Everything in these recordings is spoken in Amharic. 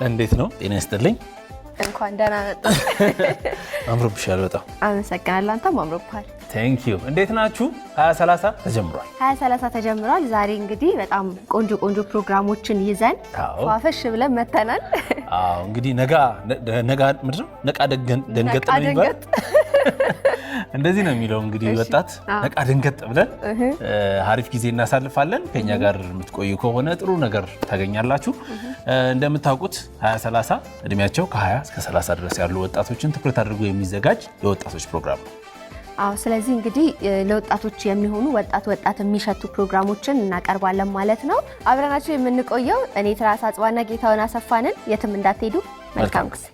እንዴት ነው? ጤና ይስጥልኝ። እንኳን ደህና መጣ። አምሮብሻል በጣም። አመሰግናለሁ። አንተም አምሮብሃል። ቴንክ ዩ። እንዴት ናችሁ? 2030 ተጀምሯል። 2030 ተጀምሯል። ዛሬ እንግዲህ በጣም ቆንጆ ፕሮግራሞችን ይዘን ፏፈሽ ብለን መተናል። አዎ እንግዲህ ነጋ ምንድን ነው ነቃ ደንገጥ ነው የሚባለው። እንደዚህ ነው የሚለው እንግዲህ ወጣት ነቃ ደንገጥ ብለን አሪፍ ጊዜ እናሳልፋለን። ከኛ ጋር የምትቆዩ ከሆነ ጥሩ ነገር ታገኛላችሁ። እንደምታውቁት 2030 እድሜያቸው ከ20 እስከ 30 ድረስ ያሉ ወጣቶችን ትኩረት አድርጎ የሚዘጋጅ የወጣቶች ፕሮግራም ነው። አዎ ስለዚህ እንግዲህ ለወጣቶች የሚሆኑ ወጣት የሚሸቱ ፕሮግራሞችን እናቀርባለን ማለት ነው። አብረናችሁ የምንቆየው እኔ ትራስ አጽባና ጌታውን አሰፋንን። የትም እንዳትሄዱ። መልካም ጊዜ።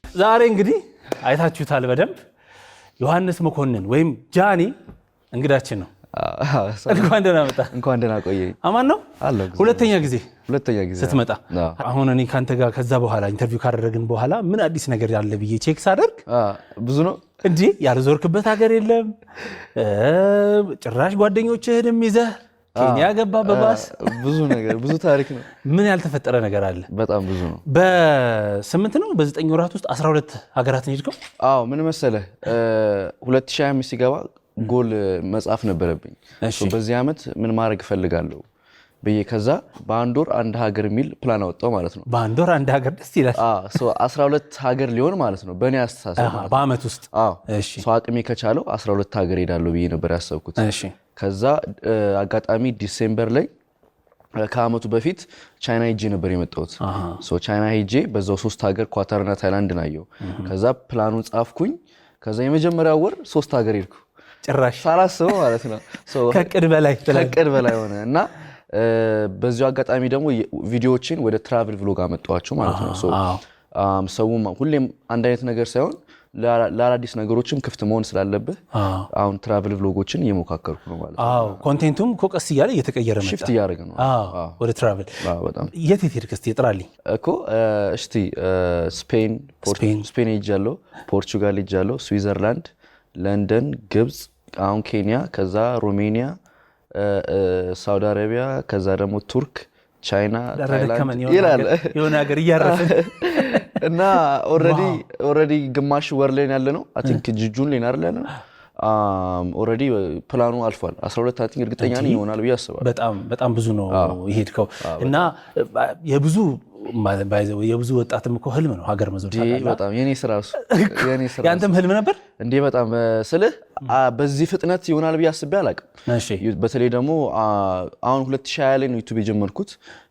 ዛሬ እንግዲህ አይታችሁታል በደንብ ዮሐንስ መኮንን ወይም ጃኒ እንግዳችን ነው። እንኳን ደህና መጣ። እንኳን ደህና ቆየኝ። አማን ነው አለው። ሁለተኛ ጊዜ ስትመጣ አሁን እኔ ካንተ ጋር ከዛ በኋላ ኢንተርቪው ካደረግን በኋላ ምን አዲስ ነገር ያለ ብዬ ቼክ ሳደርግ ብዙ ነው እንዴ ያልዞርክበት ሀገር የለም። ጭራሽ ጓደኞችህንም ይዘህ ኬንያ ገባ በባስ። ብዙ ነገር ብዙ ታሪክ ነው። ምን ያልተፈጠረ ነገር አለ? በጣም ብዙ ነው። በ8 ነው በ9 ወራት ውስጥ 12 ሀገራትን ሄድከው? አዎ ምን መሰለህ 2025 ሲገባ ጎል መጻፍ ነበረብኝ። በዚህ ዓመት ምን ማድረግ እፈልጋለሁ ብዬ ከዛ በአንድ ወር አንድ ሀገር የሚል ፕላን አወጣው ማለት ነው። በአንድ ወር አንድ ሀገር ደስ ይላል። 12 ሀገር ሊሆን ማለት ነው በእኔ አስተሳሰብ በአመት ውስጥ። እሺ አቅሜ ከቻለው 12 ሀገር ሄዳለሁ ብዬ ነበር ያሰብኩት። እሺ ከዛ አጋጣሚ ዲሴምበር ላይ ከአመቱ በፊት ቻይና ሄጄ ነበር የመጣሁት። ቻይና ሄጄ በዛው 3 ሀገር ኳታርና ታይላንድ ናየው። ከዛ ፕላኑን ጻፍኩኝ። ከዛ የመጀመሪያው ወር 3 ሀገር ሄድኩ። ጭራሽ ሳላስበው ማለት ነው። ከቅድ በላይ ሆነ እና በዚሁ አጋጣሚ ደግሞ ቪዲዮዎችን ወደ ትራቭል ቭሎግ አመጣኋቸው ማለት ነው። ሰውም ሁሌም አንድ አይነት ነገር ሳይሆን ለአዳዲስ ነገሮችም ክፍት መሆን ስላለብህ አሁን ትራቭል ቭሎጎችን እየሞካከርኩ ነው ማለት ነው። ኮንቴንቱም ኮቀስ እያለ እየተቀየረ መጣ። ሽፍት እያደረገ ነው ወደ ትራቭል። በጣም የት ሄድክ እስቲ ጥራልኝ እኮ። እስቲ ስፔን ሄጃለሁ፣ ፖርቹጋል ሄጃለሁ፣ ስዊዘርላንድ፣ ለንደን፣ ግብጽ፣ አሁን ኬንያ፣ ከዛ ሮሜኒያ፣ ሳውዲ አረቢያ፣ ከዛ ደግሞ ቱርክ፣ ቻይና፣ ታይላንድ ይላል የሆነ ሀገር እያረፍን እና ኦልሬዲ ግማሽ ወር ላይ ያለ ነው። አይ ቲንክ ጁን ላይ ያለ ነው። ኦልሬዲ ፕላኑ አልፏል። 12 አይ ቲንክ እርግጠኛ ነኝ ይሆናል ብዬ አስባለሁ። በጣም ብዙ ነው ይሄድከው እና የብዙ ወጣትም እኮ ህልም ነው ሀገር መዞር። በጣም የኔ ስራ ያንተም ህልም ነበር እንዴ? በጣም ስልህ በዚህ ፍጥነት ይሆናል ብዬ አስቤ አላውቅም። በተለይ ደግሞ አሁን 2020 ላይ ነው ዩቲዩብ የጀመርኩት።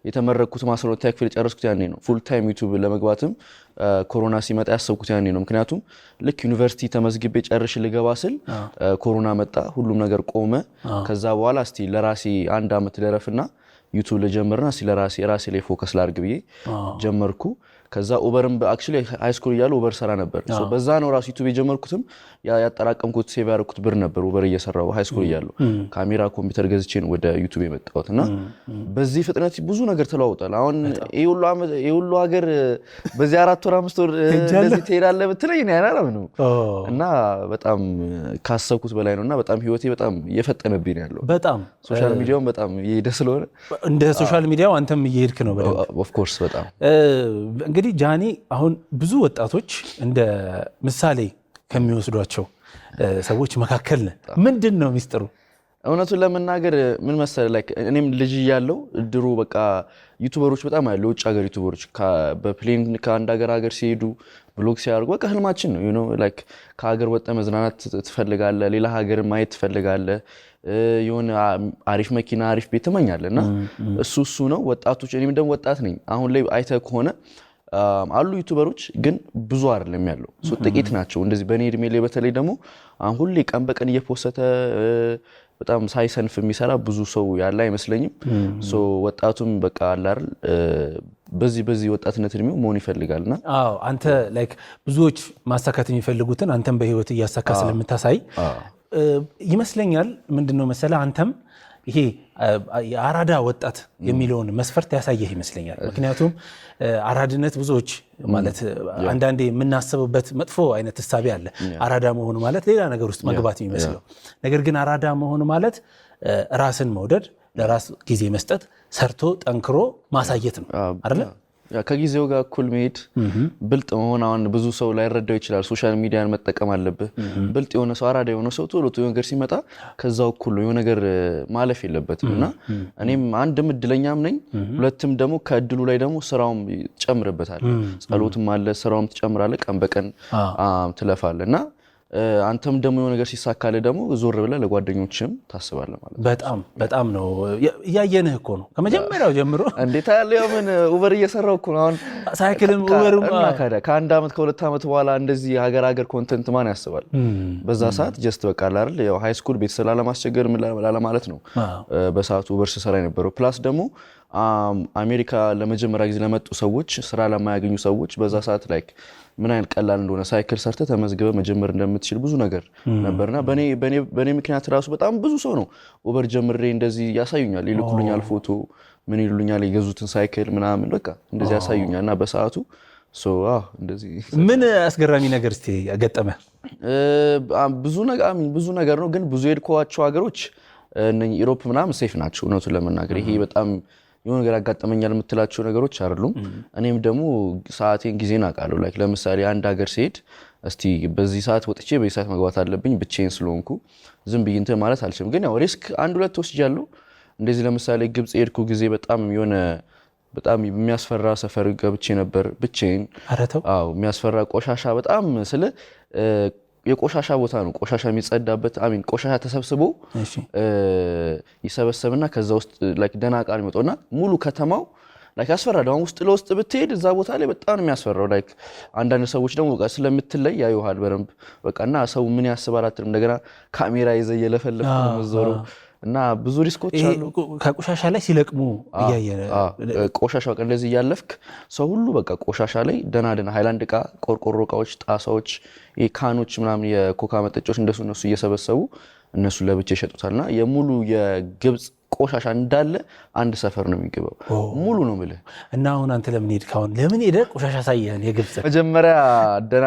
የተመረኩት 12ኛ ክፍል የጨረስኩት ያኔ ነው። ፉል ታይም ዩቲዩብ ለመግባትም ኮሮና ሲመጣ ያሰብኩት ያኔ ነው። ምክንያቱም ልክ ዩኒቨርሲቲ ተመዝግቤ ጨርሽ ልገባ ስል ኮሮና መጣ፣ ሁሉም ነገር ቆመ። ከዛ በኋላ እስቲ ለራሴ አንድ አመት ልረፍና ዩቲዩብ ለጀመርና እስቲ ለራሴ ላይ ፎከስ ላድርግ ብዬ ጀመርኩ። ከዛ ኡበርም አክቹሊ ሃይ ስኩል እያለሁ ኡበር ሰራ ነበር በዛ ነው ራሱ ዩቲዩብ የጀመርኩትም ያጠራቀምኩት ሴቭ ያደረኩት ብር ነበር ኡበር እየሰራው ሃይ ስኩል እያለሁ ካሜራ ኮምፒውተር ገዝቼ ነው ወደ ዩቲዩብ የመጣሁትና በዚህ ፍጥነት ብዙ ነገር ተለዋውጧል አሁን ይሁሉ ሀገር በዚህ 4 ወር 5 ወር እንደዚህ ትሄዳለህ ብትለኝ እኔ አላለም ነው እና በጣም ካሰብኩት በላይ ነውና በጣም ህይወቴ በጣም እየፈጠነብኝ ነው ያለው በጣም ሶሻል ሚዲያውን በጣም እየሄደ ስለሆነ እንደ ሶሻል ሚዲያው አንተም እየሄድክ ነው በደንብ ኦፍ ኮርስ በጣም እንግዲህ ጃኒ አሁን ብዙ ወጣቶች እንደ ምሳሌ ከሚወስዷቸው ሰዎች መካከል ነህ ምንድነው ሚስጥሩ እውነቱን ለመናገር ምን መሰለህ ላይክ እኔም ልጅ ያለው ድሮ በቃ ዩቲዩበሮች በጣም ያለው ውጭ ሀገር ዩቲዩበሮች በፕሌን ከአንድ ሀገር ሲሄዱ ብሎግ ሲያደርጉ በቃ ህልማችን ነው you know like ከሀገር ወጣ መዝናናት ትፈልጋለህ ሌላ ሀገር ማየት ትፈልጋለህ የሆነ አሪፍ መኪና አሪፍ ቤት ትመኛለህና እሱ ነው ወጣቶች እኔም ደግሞ ወጣት ነኝ አሁን ላይ አይተህ ከሆነ አሉ ዩቲዩበሮች ግን ብዙ አይደለም ያለው ጥቂት ናቸው እንደዚህ በኔ እድሜ ላይ በተለይ ደግሞ አሁን ሁሌ ቀን በቀን እየፖሰተ በጣም ሳይሰንፍ የሚሰራ ብዙ ሰው ያለ አይመስለኝም ሶ ወጣቱም በቃ አለ አይደል በዚህ ወጣትነት እድሜው መሆን ይፈልጋልና አዎ አንተ ላይክ ብዙዎች ማሳካት የሚፈልጉትን አንተም በህይወት እያሳካ ስለምታሳይ ይመስለኛል ምንድነው መሰለህ አንተም ይሄ የአራዳ ወጣት የሚለውን መስፈርት ያሳየህ ይመስለኛል ምክንያቱም አራድነት ብዙዎች ማለት አንዳንዴ የምናስብበት መጥፎ አይነት ተሳቢ አለ አራዳ መሆኑ ማለት ሌላ ነገር ውስጥ መግባት የሚመስለው ነገር ግን አራዳ መሆኑ ማለት ራስን መውደድ ለራስ ጊዜ መስጠት ሰርቶ ጠንክሮ ማሳየት ነው አይደል ከጊዜው ጋር እኩል መሄድ ብልጥ መሆን አሁን ብዙ ሰው ላይረዳው ይችላል ሶሻል ሚዲያን መጠቀም አለብህ ብልጥ የሆነ ሰው አራዳ የሆነ ሰው ቶሎ ነገር ሲመጣ ከዛው እኩል የሆነ ነገር ማለፍ የለበትምና እኔም አንድም እድለኛም ነኝ ሁለትም ደግሞ ከእድሉ ላይ ደግሞ ስራውም ጨምርበታል ጸሎትም አለ ስራውም ትጨምራለህ ቀን በቀን ትለፋለህና አንተም ደግሞ የሆነ ነገር ሲሳካለ ደግሞ ዞር ብለህ ለጓደኞችም ታስባለህ ማለት በጣም ነው ያየንህ እኮ ነው ከመጀመሪያው ጀምሮ እንዴት ያለው ምን ኡበር እየሰራው እኮ አሁን ሳይክልም ኡበርም ከአንድ አመት ከሁለት አመት በኋላ እንደዚህ ሀገር ኮንተንት ማን ያስባል በዛ ሰዓት ጀስት በቃ አይደል ያው ሃይ ስኩል ቤተሰብ ላለማስቸገር ምን ማለት ነው በሰዓቱ ኡበር ሲሰራ የነበረው ፕላስ ደግሞ አሜሪካ ለመጀመሪያ ጊዜ ለመጡ ሰዎች ስራ ለማያገኙ ሰዎች በዛ ሰዓት ላይክ ምን አይነት ቀላል እንደሆነ ሳይክል ሰርተ ተመዝግበ መጀመር እንደምትችል ብዙ ነገር ነበርና በኔ ምክንያት ራሱ በጣም ብዙ ሰው ነው ኡበር ጀምሬ እንደዚህ ያሳዩኛል ይልኩልኛል ፎቶ ምን ይሉኛል የገዙትን ሳይክል ምናምን በቃ እንደዚህ ያሳዩኛልና በሰዓቱ እንደዚህ ምን አስገራሚ ነገር እስቲ ያገጠመ ብዙ ነገር ነው ግን ብዙ የሄድኳቸው ሀገሮች እነኚህ ዩሮፕ ምናምን ሴፍ ናቸው እውነቱን ለመናገር ይሄ በጣም የሆነ ነገር ያጋጠመኛል የምትላቸው ነገሮች አይደሉም እኔም ደግሞ ሰዓቴን ጊዜን አውቃለሁ ላይክ ለምሳሌ አንድ ሀገር ሲሄድ እስቲ በዚህ ሰዓት ወጥቼ በዚህ ሰዓት መግባት አለብኝ ብቻዬን ስለሆንኩ ዝም ብዬ እንትን ማለት አልችልም ግን ያው ሪስክ አንድ ሁለት ወስጃለሁ እንደዚህ ለምሳሌ ግብጽ ሄድኩ ጊዜ በጣም የሚያስፈራ ሰፈር ገብቼ ነበር ብቻዬን አዎ የሚያስፈራ ቆሻሻ በጣም ስለ የቆሻሻ ቦታ ነው ቆሻሻ የሚጸዳበት ቆሻሻ ተሰብስቦ ይሰበሰብና ከዛ ውስጥ ላይክ ደናቃል ይመጣውና ሙሉ ከተማው ላይክ ያስፈራል አሁን ውስጥ ለውስጥ ብትሄድ እዛ ቦታ ላይ በጣም የሚያስፈራው ላይክ አንዳንድ ሰዎች ደግሞ በቃ ስለምትለይ ያዩሃል በረምብ በቃና ሰው ምን ያስባል አትልም እንደገና ካሜራ ይዘህ የለፈለፈ ነው መዞሩ እና ብዙ ሪስኮች አሉ ከቆሻሻ ላይ ሲለቅሙ ቆሻሻ በቃ እንደዚህ ያለፍክ ሰው ሁሉ በቃ ቆሻሻ ላይ ደና ሃይላንድ ዕቃ ቆርቆሮ ዕቃዎች ጣሳዎች ካኖች ምናምን የኮካ መጠጫዎች እነሱ እየሰበሰቡ እነሱ ለብቻ ይሸጡታልና የሙሉ የግብጽ ቆሻሻ እንዳለ አንድ ሰፈር ነው የሚገባው ሙሉ ነው ማለት እና አሁን አንተ ለምን ሄደ ቆሻሻ ሳይየን የግብጽ መጀመሪያ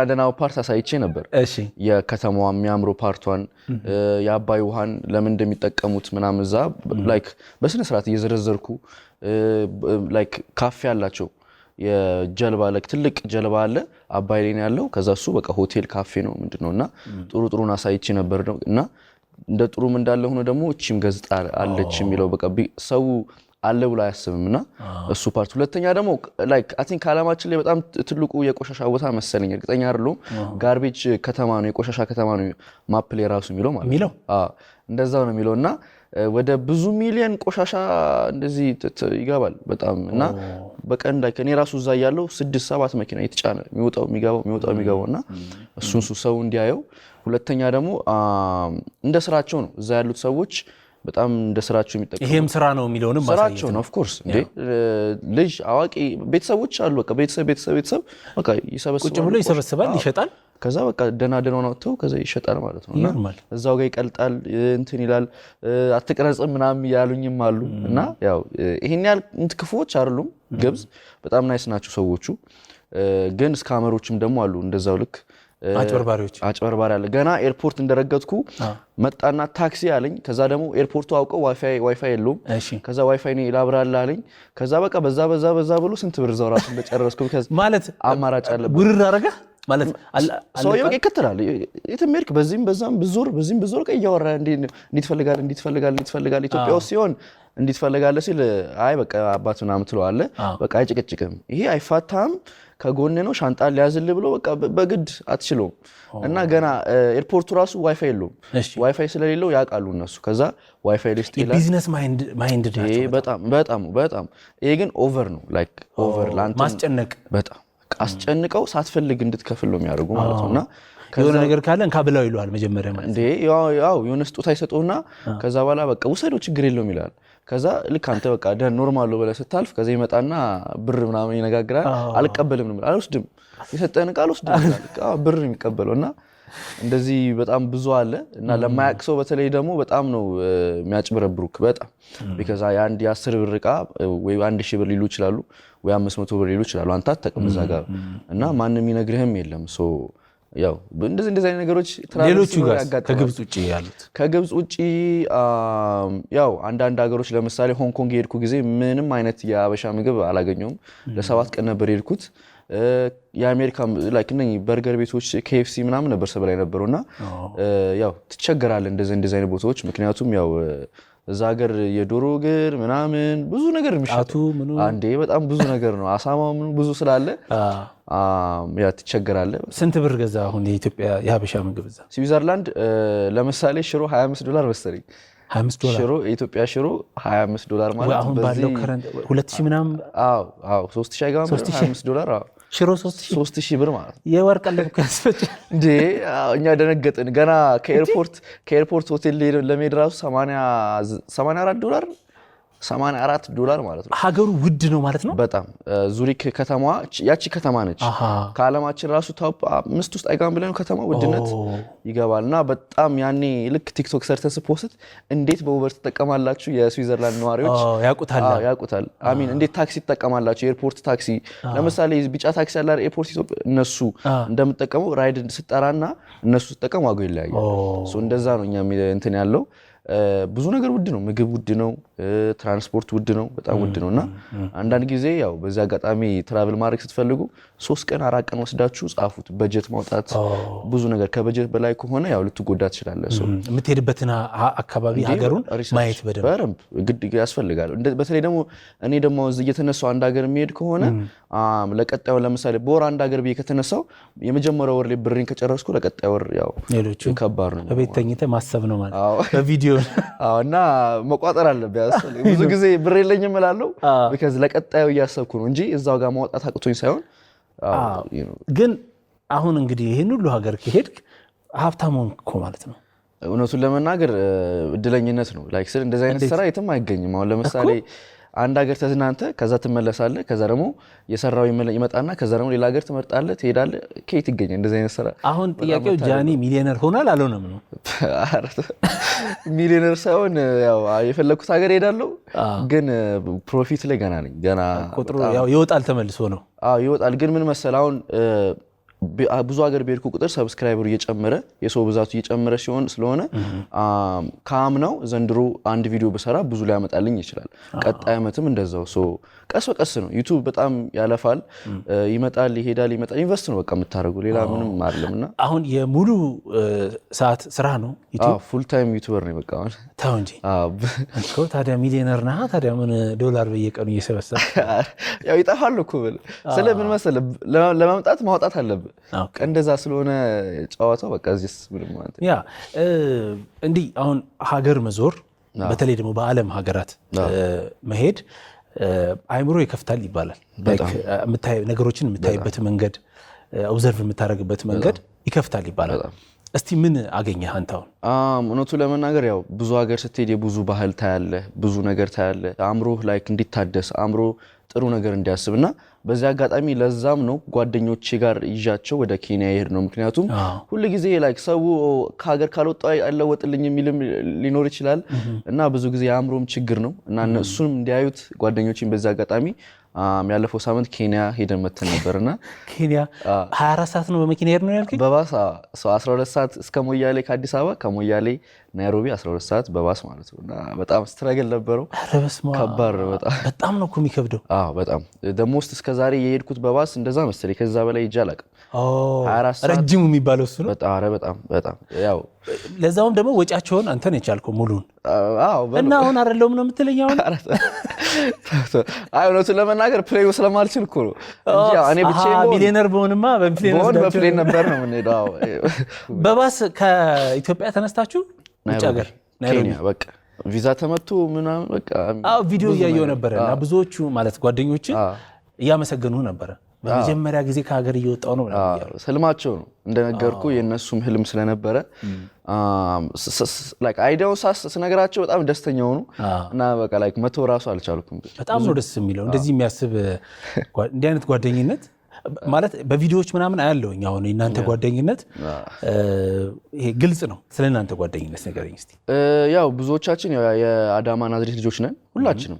ደናው ፓርት አሳይቼ ነበር እሺ የከተማዋ የሚያምሩ ፓርቷን የአባይ ውሃን ለምን እንደሚጠቀሙት ምናምን እዛ ላይክ በስነ ስርዓት እየዘረዘርኩ ላይክ ካፌ አላቸው የጀልባ ለክ ትልቅ ጀልባ አለ አባይ ላይ ያለው ከዛ እሱ በቃ ሆቴል ካፌ ነው ምንድነውና ጥሩን አሳይቼ ነበር እና እንደ ጥሩም እንዳለ ሆኖ ደግሞ እቺም ገዝታ አለች የሚለው በቃ ሰው አለ ብሎ አያስብምና እሱ ፓርት ሁለተኛ ደግሞ ላይክ አይ ቲንክ አላማችን ላይ በጣም ትልቁ የቆሻሻ ቦታ መሰለኝ እርግጠኛ አይደለሁም ጋርቤጅ ከተማ ነው የቆሻሻ ከተማ ነው ማፕ ላይ ራሱ የሚለው ማለት ነው እንደዛው ነው የሚለውና ወደ ብዙ ሚሊዮን ቆሻሻ እንደዚህ ይገባል በጣም እና በቀን ላይ ከኔ ራሱ እዛ ያለው 6-7 መኪና የተጫነ የሚወጣው የሚገባውና እሱን ሰው እንዲያየው ሁለተኛ ደግሞ እንደ ስራቸው ነው እዛ ያሉት ሰዎች በጣም እንደ ስራቸው የሚጠቀሙ ይሄም ስራ ነው የሚለውንም ስራቸው ነው። ኦፍ ኮርስ እንዴ ልጅ አዋቂ ቤተሰቦች አሉ። በቃ ቤተሰብ በቃ ይሰበስባል፣ ቁጭ ብሎ ይሰበስባል፣ ይሸጣል። ከዛ በቃ ደና ነው ተው ከዛ ይሸጣል ማለት ነው። እና እዛው ጋር ይቀልጣል እንትን ይላል። አትቀረጽም ምናምን ያሉኝም አሉ። እና ያው ይሄን ያህል ክፉዎች አይደሉም። ግብጽ በጣም ናይስ ናቸው ሰዎቹ። ግን ስካመሮችም ደግሞ አሉ እንደዛው ልክ አጭበርባሪ አለ። ገና ኤርፖርት እንደረገጥኩ መጣና ታክሲ አለኝ። ከዛ ደግሞ ኤርፖርቱ አውቀው ዋይፋይ የለውም። ከዛ ዋይፋይ ነው ላብራላ አለኝ። ከዛ በቃ በዛ ብሎ ስንት ብር እዛው ራሱ እንደጨረስኩ ማለት አማራጭ አለ ውርር አረጋ ማለት ሰውየው ይከተላል። የትም ሄድክ በዚህም በዛም ብዙር እያወራ እንዲትፈልጋል ኢትዮጵያ ውስጥ ሲሆን እንዲትፈልጋለ ሲል አይ በቃ አባት ምናምን ትለዋለህ። በቃ አይጭቅጭቅም። ይሄ አይፋታም ከጎን ነው ሻንጣ ሊያዝል ብሎ በቃ በግድ አትችለውም። እና ገና ኤርፖርቱ ራሱ ዋይፋይ የለውም። ዋይፋይ ስለሌለው ያውቃሉ እነሱ። ከዛ ዋይፋይ ሊስት ይላል። ቢዝነስ ማይንድ ናቸው በጣም ይሄ ግን ኦቨር ነው። ላይክ ኦቨር ላንተ ማስጨነቅ በጣም አስጨንቀው ሳትፈልግ እንድትከፍል ነው የሚያደርጉ ማለት ነውና የሆነ ነገር ካለ እንካብላው ይሏል መጀመሪያ ማለት እንዴ ያው የሆነ ስጦታ ይሰጡና ከዛ በኋላ በቃ ውሰደው ችግር የለውም ይላል። ከዛ ልክ አንተ በቃ ደን ኖርማል ነው ብለህ ስታልፍ ከዛ ይመጣና ብር ምናምን ይነጋግራል። አልቀበልም ነው አልወስድም፣ የሰጠን ቃል ወስድም ይላል። ብር የሚቀበለውና እንደዚህ በጣም ብዙ አለ። እና ለማያውቅ ሰው በተለይ ደግሞ በጣም ነው የሚያጭበረብሩክ በጣም because አንድ የ10 ብር ዕቃ ወይ 1000 ብር ሊሉ ይችላሉ ወይ 500 ብር ሊሉ ይችላሉ። አንተ አትጠቅም እዛ ጋር እና ማንንም ይነግርህም የለም። ሶ ያው እንደዚህ አይነት ነገሮች ሌሎቹ ጋር ከግብጽ ውጪ ያሉት ከግብጽ ውጪ ያው አንዳንድ ሀገሮች ለምሳሌ ሆንግ ኮንግ የሄድኩ ጊዜ ምንም አይነት የአበሻ ምግብ አላገኘውም። ለ7 ቀን ነበር የሄድኩት። የአሜሪካ ላይክ እነኚህ በርገር ቤቶች KFC ምናምን ነበር ሰበላይ ነበርና ያው ትቸገራለህ እንደዚህ አይነት ቦታዎች። ምክንያቱም ያው እዛ ሀገር የዶሮ እግር ምናምን ብዙ ነገር የሚሸጡ አንዴ በጣም ብዙ ነገር ነው። አሳማው ምን ብዙ ስላለ ያ ትቸገራለህ። ስንት ብር ገዛ አሁን የኢትዮጵያ የሀበሻ ምግብ እዛ ስዊዘርላንድ ለምሳሌ ሽሮ $25 መሰለኝ። $25 ሽሮ የኢትዮጵያ ሽሮ $25 ማለት አሁን ባለው ከረንት 2000 ምናም 3000 አይገባም። $25 ሽሮ 3000 ብር ማለት የወር ቀለብ ከስፈጭ እንዴ እኛ ደነገጥን። ገና ከኤርፖርት ሆቴል ለመሄድ ራሱ $84 ማለት ነው። ሀገሩ ውድ ነው ማለት ነው በጣም። ዙሪክ ከተማዋ ያቺ ከተማ ነች ከዓለማችን ራሱ ቶፕ 5 ውስጥ አይገባም ብለን ከተማ ውድነት ይገባልና በጣም ያኔ ልክ ቲክቶክ ሰርተን ፖስት እንዴት በኡበር ትጠቀማላችሁ የስዊዘርላንድ ነዋሪዎች ያውቁታል። አሚን እንዴት ታክሲ ትጠቀማላችሁ ኤርፖርት ታክሲ ለምሳሌ ቢጫ ታክሲ ያለ ኤርፖርት ኢትዮጵያ እነሱ እንደምትጠቀመው ራይድ ስጠራና እነሱ ሲጠቀሙ ዋጋው ይለያያል። ሶ እንደዛ ነው እኛ እንትን ያለው ብዙ ነገር ውድ ነው። ምግብ ውድ ነው፣ ትራንስፖርት ውድ ነው፣ በጣም ውድ ነውና አንዳንድ ጊዜ ያው በዚህ አጋጣሚ ትራቭል ማድረግ ስትፈልጉ 3 ቀን 4 ቀን ወስዳችሁ ጻፉት። በጀት ማውጣት ብዙ ነገር ከበጀት በላይ ከሆነ ያው ልትጎዳ ትችላለህ። ሶ የምትሄድበትን አካባቢ ሀገሩን ማየት በደንብ ግድ ያስፈልጋል። በተለይ ደግሞ እኔ ደግሞ እዚህ እየተነሳው አንድ ሀገር የሚሄድ ከሆነ ለቀጣዩ ለምሳሌ በወር አንድ ሀገር ብዬ ከተነሳው የመጀመሪያው ወር ላይ ብሬን ከጨረስኩ ለቀጣዩ ወር ያው ከባድ ነው። በቤት ተኝተህ ማሰብ ነው ማለት በቪዲዮ እና መቋጠር አለብህ ያስፈልግ። ብዙ ጊዜ ብር የለኝም እላለሁ because ለቀጣዩ እያሰብኩ ነው እንጂ እዛው ጋር ማውጣት አቅቶኝ ሳይሆን። ግን አሁን እንግዲህ ይሄን ሁሉ ሀገር ከሄድክ ሀብታም ሆንክ እኮ ማለት ነው። እውነቱን ለመናገር እድለኝነት ነው። ላይክ ስል እንደዚህ አይነት ስራ የትም አይገኝም። አሁን ለምሳሌ አንድ ሀገር ተዝናንተ ከዛ ትመለሳለህ። ከዛ ደግሞ የሰራው ይመጣና ከዛ ደግሞ ሌላ ሀገር ትመርጣለህ ትሄዳለህ። ከየት ይገኛል እንደዚህ አይነት ስራ? አሁን ጥያቄው ጃኒ ሚሊዮነር ሆናል አልሆነም ነው። ሚሊዮነር ሳይሆን ያው የፈለኩት ሀገር ሄዳለሁ፣ ግን ፕሮፊት ላይ ገና ነኝ። ገና ቁጥሩ ያው ይወጣል ተመልሶ ነው። ይወጣል። ግን ምን መሰለህ አሁን ብዙ ሀገር በሄድኩ ቁጥር ሰብስክራይበሩ እየጨመረ የሰው ብዛቱ እየጨመረ ስለሆነ ከአምናው ዘንድሮ አንድ ቪዲዮ በሰራ ብዙ ሊያመጣልኝ ይችላል። ቀጣይ ዓመትም እንደዛው። ቀስ በቀስ ነው። ዩቲዩብ በጣም ያለፋል፣ ይመጣል፣ ይሄዳል፣ ኢንቨስት ነው በቃ የምታደርገው ሌላ ምንም አይደለምና። አሁን የሙሉ ሰዓት ስራ ነው ዩቲዩብ። ፉል ታይም ዩቲዩበር ነው በቃ። ተው እንጂ እኮ ታዲያ ሚሊዮነር ነህ። ታዲያ ምን $1 በየቀኑ እየሰበሰብክ ያው ይጠፋል እኮ ስለ ምን መሰለህ ለማምጣት ማውጣት አለብህ። እንደዛ ስለሆነ ጨዋታው በቃ እዚህስ ምንም ማለት ያ እንዲህ አሁን ሀገር መዞር በተለይ ደግሞ በዓለም ሀገራት መሄድ አይምሮ ይከፍታል ይባላል። ነገሮችን የምታይበት መንገድ ኦብዘርቭ የምታደርግበት መንገድ ይከፍታል ይባላል። እስቲ ምን አገኘህ አንተ አሁን? እውነቱ ለመናገር ያው ብዙ ሀገር ስትሄድ የብዙ ባህል ታያለ፣ ብዙ ነገር ታያለ። አእምሮህ ላይክ እንዲታደስ አእምሮ ጥሩ ነገር እንዲያስብና በዚህ አጋጣሚ ለዛም ነው ጓደኞቼ ጋር ይዣቸው ወደ ኬንያ ይሄድ ነው። ምክንያቱም ሁሉ ጊዜ ላይክ ሰው ከሀገር ካልወጣ አይለወጥልኝ የሚልም ሊኖር ይችላል እና ብዙ ጊዜ የአእምሮም ችግር ነው እና እሱንም እንዲያዩት ጓደኞቼን በዚህ አጋጣሚ ያለፈው ሳምንት ኬንያ ሄደን መተን ነበርና ኬንያ 24 ሰዓት ነው በመኪና ሄድ ነው ያልከኝ? በባስ 12 ሰዓት እስከ ሞያሌ ከአዲስ አበባ ከሞያሌ ናይሮቢ 12 ሰዓት በባስ ማለት ነው እና በጣም ስትራግል ነበረው። ከባድ በጣም ነው እኮ የሚከብደው። በጣም ደሞስት እስከ ዛሬ የሄድኩት በባስ እንደዛ መሰለኝ። ከዛ በላይ ሄጄ አላውቅም። ረጅሙ የሚባለው እሱ ነው። በጣም ያው ለዛውም ደግሞ ወጫቸውን አንተ ነህ የቻልከው ሙሉን። እና አሁን አይደለም ነው የምትለኝ አሁን? እውነቱን ለመናገር ፕሌን ስለማልችል እኮ ነው እንጂ እኔ ብቻዬን ሚሊዮነር በሆንማ በፕሌን ነበር ነው የምንሄደው። በባስ ከኢትዮጵያ ተነስታችሁ ውጭ ሀገር ኬንያ በቃ ቪዛ ተመቶ ምናምን በቃ ቪዲዮ እያየሁ ነበረና ብዙዎቹ ማለት ጓደኞች እያመሰገኑ ነበረ። በመጀመሪያ ጊዜ ከሀገር እየወጣው ነው ማለት ህልማቸው ነው እንደነገርኩ የነሱም ህልም ስለነበረ ላይክ አይዲያው ስነግራቸው በጣም ደስተኛ ሆኑ እና በቃ ላይክ መቶ ራሱ አልቻልኩም። በጣም ነው ደስ የሚለው እንደዚህ የሚያስብ እንዲህ አይነት ጓደኝነት ማለት በቪዲዮዎች ምናምን አያለውኝ። አሁን እናንተ ጓደኝነት ይሄ ግልጽ ነው። ስለናንተ ጓደኝነት ንገረኝ እስቲ። ያው ብዙዎቻችን የአዳማ ናዝሬት ልጆች ነን ሁላችንም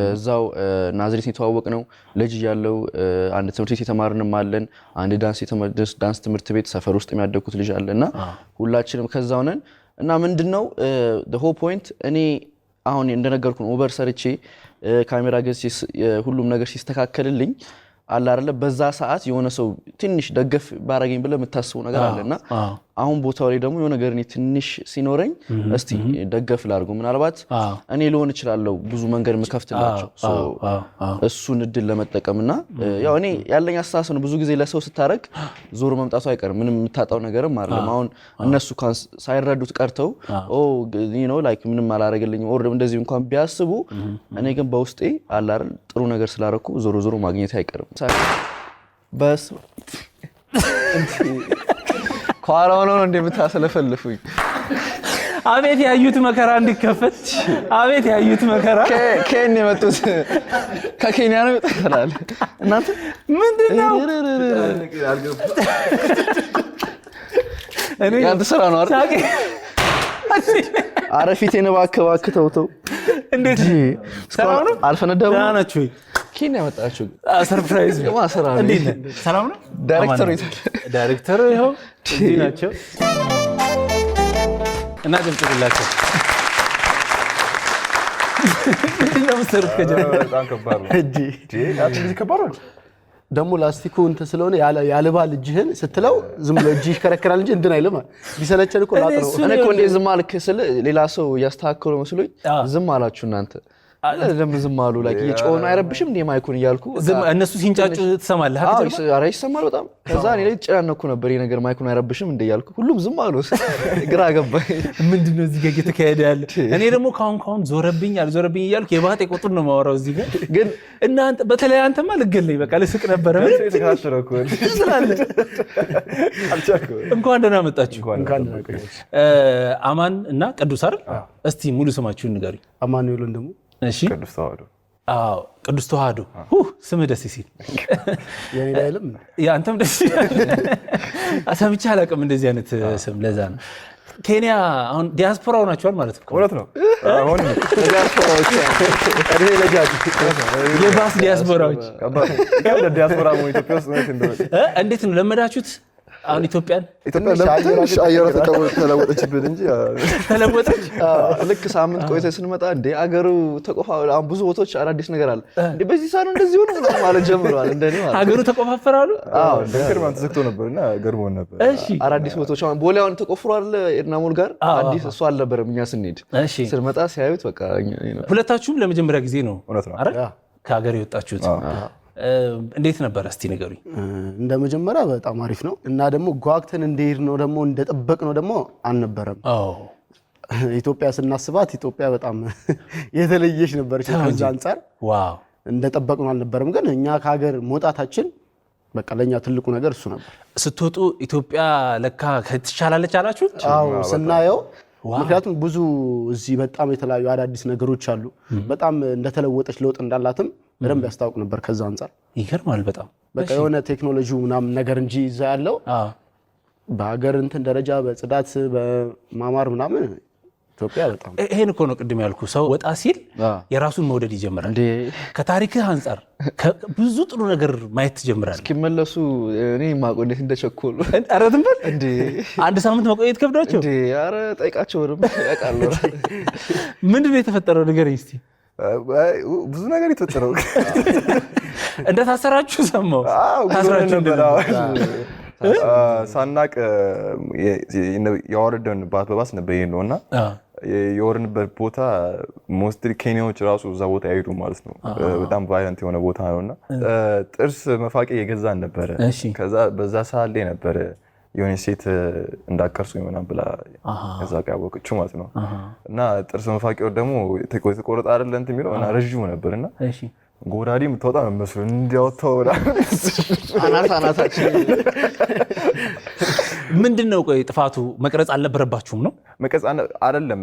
እዛው ናዝሬት የተዋወቅ ነው። ልጅ ያለው አንድ ትምህርት ቤት የተማርንም አለን። አንድ ዳንስ ትምህርት ቤት ሰፈር ውስጥ የሚያደኩት ልጅ አለና ሁላችንም ከዛው ነን እና ምንድነው the whole point እኔ አሁን እንደነገርኩ ነው ኡበር ሰርቼ ካሜራ ገዝቼ ሁሉም ነገር ሲስተካከልልኝ አለ አይደለ በዛ ሰዓት የሆነ ሰው ትንሽ ደገፍ ባረገኝ ብለ የምታስበው ነገር አለና አሁን ቦታው ላይ ደግሞ የሆነ ነገር እኔ ትንሽ ሲኖረኝ እስቲ ደገፍ ላድርጉ ምናልባት እኔ ልሆን እችላለሁ ብዙ መንገድ መከፍትላቸው እሱን እድል ለመጠቀምና ያው እኔ ያለኝ አስተሳሰብ ነው። ብዙ ጊዜ ለሰው ስታረግ ዞር መምጣቱ አይቀርም ምንም የምታጣው ነገርም አይደለም። አሁን እነሱ ሳይረዱት ቀርተው you know like ምንም አላረገልኝም ኦር እንደዚህ እንኳን ቢያስቡ እኔ ግን በውስጤ አለ አይደል ጥሩ ነገር ስላረኩ ዞሮ ዞሮ ማግኘት አይቀርም። በስ ኳራው ነው እንደምታሰለፈልፉኝ። አቤት ያዩት መከራ እንዲከፈት አቤት ያዩት መከራ። ከኬንያ የመጡት ከኬንያ ነው ይጣላል። እናንተ ምንድነው እኔ ያንተ ስራ ነው አይደል? አረፊቴን እባክህ ተውተው። እንዴት ሰላም ነው? አልፈነዳም ናችሁ? ኬንያ መጣችሁ? ሰርፕራይዝ ነው። እንዴት ነህ? ሰላም ነው? ዳይሬክተሩ ይኸው እዚህ ናቸው እና ጀምጭላቸው። ምንድነው የምትሰሩት? በጣም ከባድ ነው እንጂ ከባድ ነው ደግሞ ላስቲኩ እንትን ስለሆነ ያልባል እጅህን ስትለው ዝም ብሎ እጅህ ይከረከራል እንጂ እንትን አይልም። ቢሰለቸን እኮ ላጥረው እኔ እኮ እንደ ዝም አልክ ስለ ሌላ ሰው ያስተካክለው መስሎኝ ዝም አላችሁ እናንተ። ለምን ዝም አሉ? ላይክ የጮውን አይረብሽም እንዴ ማይኩን እያልኩ እነሱ ሲንጫጩ ትሰማለህ? ኧረ ይሰማል በጣም። ከዛ እኔ ላይ ጨናነኩ ነበር ይሄ ነገር ማይኩን አይረብሽም እንዴ እያልኩ ሁሉም ዝም አሉ። ግራ ገባኝ። ምንድነው እዚህ ጋር እየተካሄደ ያለ? እኔ ደግሞ ካሁን ዞረብኝ አልዞረብኝ እያልኩ የባጤ ቁጥር ነው የማወራው እዚህ ጋር። ግን እናንተ በተለይ አንተማ ልገለኝ በቃ ልስቅ ነበረ። እንኳን ደህና መጣችሁ። አማን እና ቅዱስ አይደል? እስቲ ሙሉ ስማችሁን ንገሩኝ። አማኑኤል ወንድሙ። እሺ ቅዱስ ተዋህዶ። ቅዱስ ተዋህዶ። ስምህ ደስ ሲል የኔ አይልም ያንተም ደስ ይላል። ሰምቼ አላውቅም እንደዚህ አይነት ስም። ለዛ ነው ኬንያ አሁን ዲያስፖራው ናቸዋል ማለት ነው። እውነት ነው። አሁን ዲያስፖራዎች የባስ ዲያስፖራዎች ዲያስፖራ ነው ኢትዮጵያ ውስጥ ነው። እንዴት ነው ለመዳችሁት? አሁን ኢትዮጵያ አየሯ ተለወጠችብን እንጂ ተለወጠች። ልክ ሳምንት ቆይተን ስንመጣ እንደ አገሩ ተቆፋፈረ። አሁን ብዙ ቦታዎች አዳዲስ ነገር አለ እንዴ በዚህ ሳኑ እንደዚህ ሆኖ ማለት ጀምረዋል። እንደኔ ማለት አገሩ ተቆፋፈራሉ። እንደከርማን ተዘግቶ ነበርና ገርሞን ነበር። እሺ አዳዲስ ቦታዎች አሁን ቦሌውን ተቆፍሯል ኤድናሞል ጋር አዲስ እሱ አልነበረም። እኛ ስንሄድ ስንመጣ ሲያዩት በቃ ሁለታችሁም ለመጀመሪያ ጊዜ ነው አይደል ከሀገር የወጣችሁት? እንዴት ነበር እስቲ ንገሩኝ። እንደመጀመሪያ በጣም አሪፍ ነው እና ደግሞ ጓግተን እንደሄድ ነው ደግሞ እንደጠበቅ ነው ደግሞ አልነበረም። ኢትዮጵያ ስናስባት ኢትዮጵያ በጣም የተለየች ነበረች ከዛ አንፃር። ዋው እንደጠበቅ ነው አልነበረም። ግን እኛ ከሀገር መውጣታችን በቃ ለኛ ትልቁ ነገር እሱ ነበር። ስትወጡ ኢትዮጵያ ለካ ትሻላለች አላችሁ? አዎ ስናየው ምክንያቱም ብዙ እዚህ በጣም የተለያዩ አዳዲስ ነገሮች አሉ። በጣም እንደተለወጠች ለውጥ እንዳላትም በደንብ ያስታውቅ ነበር። ከዛ አንፃር ይገርማል በጣም በቃ የሆነ ቴክኖሎጂው ምናምን ነገር እንጂ ይዛ ያለው በሀገር እንትን ደረጃ በጽዳት በማማር ምናምን ኢትዮጵያ በጣም ይሄን እኮ ነው ቅድም ያልኩ ሰው ወጣ ሲል የራሱን መውደድ ይጀምራል። ከታሪክህ አንፃር ብዙ ጥሩ ነገር ማየት ትጀምራለህ። እስኪመለሱ እኔ ማቆ እንዴት እንደቸኮሉ ኧረ ዝም በል እንዴ! አንድ ሳምንት መቆየት ከብዳቸው። እንዴ ኧረ ጠይቃቸው ያውቃሉ። ምንድን ነው የተፈጠረው ንገረኝ እስኪ። ብዙ ነገር የተፈጠረው እንደታሰራችሁ ሰማሁ። ታስራችሁ ሳናቅ ያወረደን በባስ ነበር ይሄን ነውና የወረንበት ቦታ ሞስትሊ ኬንያዎች ራሱ እዛ ቦታ ያይዱ ማለት ነው። በጣም ቫይለንት የሆነ ቦታ ነውና ጥርስ መፋቂያ የገዛን ነበረ። ከዛ በዛ ሰዓት ላይ ነበረ የሆነ ሴት እንዳቀርሱ ይሆናል ብላ እዛ ጋር ያወቀችው ማለት ነው። እና ጥርስ መፋቂያው ደግሞ የተቆረጠ አይደለ እንትን የሚለው እና ረዥሙ ነበርና ጎራዴ የምትወጣ ነው መስሎ እንዲያወጣው አናታችን ምንድነው? ቆይ ጥፋቱ መቅረጽ አልነበረባችሁም ነው? መቅረጽ አይደለም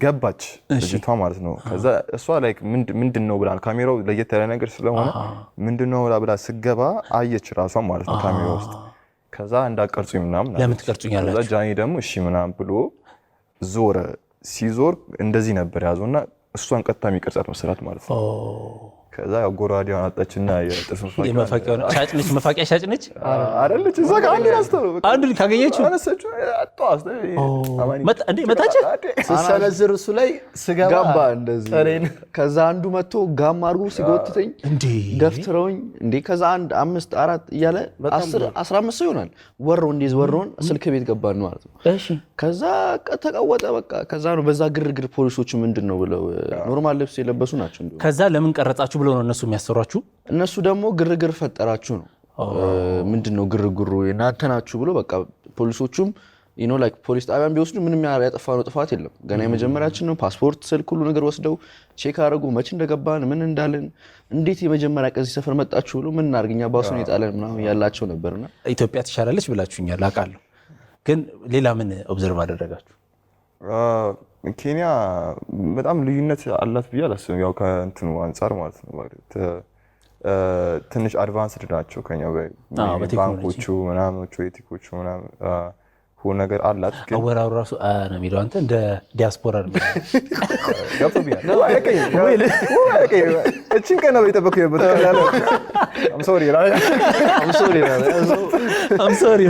ገባች ልጅቷ ማለት ነው። ከዛ እሷ ላይክ ምንድነው ብላ ካሜራው ለየት ያለ ነገር ስለሆነ ምንድነው ብላ ስገባ አየች ራሷ ማለት ነው ካሜራው ውስጥ። ከዛ እንዳቀርጹኝ ምናምን ለምን ትቀርጹኛላችሁ? ከዛ ጃኒ ደግሞ እሺ ምናምን ብሎ ዞረ። ሲዞር እንደዚህ ነበር ያዘውና እሷን ቀጥታ የሚቀርጻት መሰራት ማለት ነው። ከዛ ያው ጎራዴውን አጣችና የጥርስ መፋቂያ ሻጭ ነች አይደለች? እዛ ጋር አንድ አስተው አንድ ካገኘችው አነሰችው አጣው እንዴ መታች ሰነዝር እሱ ላይ ስገባ ገባ እንደዚህ። ከዛ አንዱ መጥቶ ጋም አድርጎ ሲጎትተኝ እንዴ ገፍትረውኝ እንዴ ከዛ አንድ 5 4 እያለ 10 15 ሰው ይሆናል ወረው እንዴ ወረውን ስልክ ቤት ገባን ማለት ነው። እሺ ከዛ ተቀወጠ በቃ። ከዛ ነው በዛ ግርግር ፖሊሶቹ ምንድነው ብለው ኖርማል ልብስ የለበሱ ናቸው እንዴ። ከዛ ለምን ቀረጻችሁ ብሎ ነው እነሱ የሚያሰሯችሁ? እነሱ ደግሞ ግርግር ፈጠራችሁ ነው። ምንድነው ግርግሩ እናንተ ናችሁ ብሎ በቃ ፖሊሶቹም ላይክ ፖሊስ ጣቢያን ቢወስዱ ምንም ያጠፋነው ጥፋት የለም። ገና የመጀመሪያችን ነው። ፓስፖርት፣ ስልክ፣ ሁሉ ነገር ወስደው ቼክ አደረጉ። መቼ እንደገባን ምን እንዳለን እንዴት የመጀመሪያ ቀን ሰፈር መጣችሁ ብሎ ምን እናርግኛ ባሱን የጣለን ምናምን ያላቸው ነበርና ኢትዮጵያ ትሻላለች ብላችሁኛል አውቃለሁ። ግን ሌላ ምን ኦብዘርቭ አደረጋችሁ? ኬንያ በጣም ልዩነት አላት ብዬ አላስብም። ያው ከእንትኑ አንፃር ማለት ነው ትንሽ አድቫንስድ ናቸው ከኛ ባንኮቹ ምናምኖቹ ኤቲኮቹ ምናምን ሁሉ ነገር አላት። ግን አወራሩ ራሱ ነው የሚለው አንተ እንደ ዲያስፖራ ነው ገብቶብኛል። እቺን ቀን ነው የጠበኩት። I'm sorry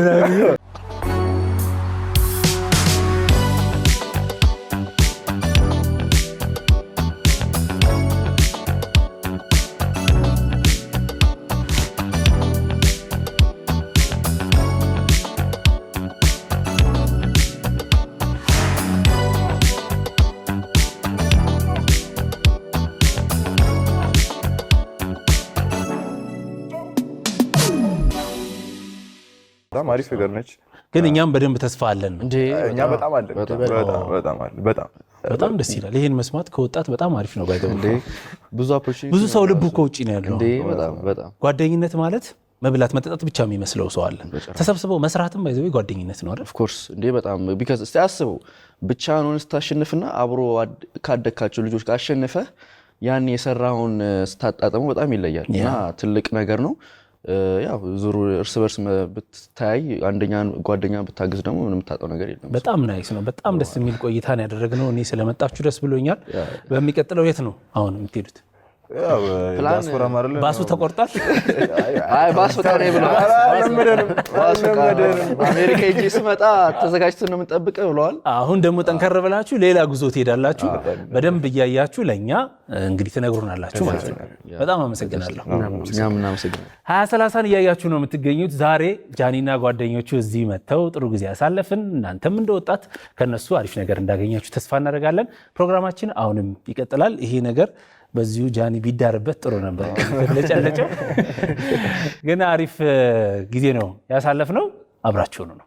በጣም አሪፍ ነገር ነች። ግን እኛም በደንብ ተስፋ አለን ነው እንዴ? እኛ በጣም አለን። በጣም ደስ ይላል። ይሄን መስማት ከወጣት በጣም አሪፍ ነው። ባይደው እንዴ ብዙ ሰው ልቡ ከውጪ ነው ያለው እንዴ። በጣም ጓደኝነት ማለት መብላት መጠጣት ብቻ የሚመስለው ሰው አለ። ተሰብስበው መስራትም ባይዘው ጓደኝነት ነው አይደል? ኦፍ ኮርስ እንዴ በጣም ቢካዝ እስቲ አስበው ብቻህን ሆነህ ስታሸንፍና አብሮ ካደካቸው ልጆች ጋር አሸንፈህ ያን የሰራውን ስታጣጥመው በጣም ይለያል እና ትልቅ ነገር ነው። ያው ዙሩ እርስ በርስ ብትታይ አንደኛን ጓደኛን ብታግዝ ደግሞ ምንም የምታጣው ነገር የለም። በጣም ናይስ ነው። በጣም ደስ የሚል ቆይታ ነው ያደረግነው። እኔ ስለመጣችሁ ደስ ብሎኛል። በሚቀጥለው የት ነው አሁን የምትሄዱት? ባሱ ተቆርጧል። አይ ባሱ ተቆረጠ ብለዋል። አሜሪካ ሄጄ ስመጣ ተዘጋጅተን ነው የምንጠብቀው ብለዋል። አሁን ደግሞ ጠንከር ብላችሁ ሌላ ጉዞ ትሄዳላችሁ። በደንብ እያያችሁ ለኛ እንግዲህ ትነግሩናላችሁ ማለት ነው። በጣም አመሰግናለሁ። እኛም እናመሰግናለን። 2030ን እያያችሁ ነው የምትገኙት። ዛሬ ጃኒና ጓደኞቹ እዚህ መጥተው ጥሩ ጊዜ ያሳለፍን። እናንተም እንደወጣት ከነሱ አሪፍ ነገር እንዳገኛችሁ ተስፋ እናደርጋለን። ፕሮግራማችን አሁንም ይቀጥላል። ይሄ ነገር በዚሁ ጃኒ ቢዳርበት ጥሩ ነበር። ለጨለጨው ግን አሪፍ ጊዜ ነው ያሳለፍነው። አብራችሁኑ ነው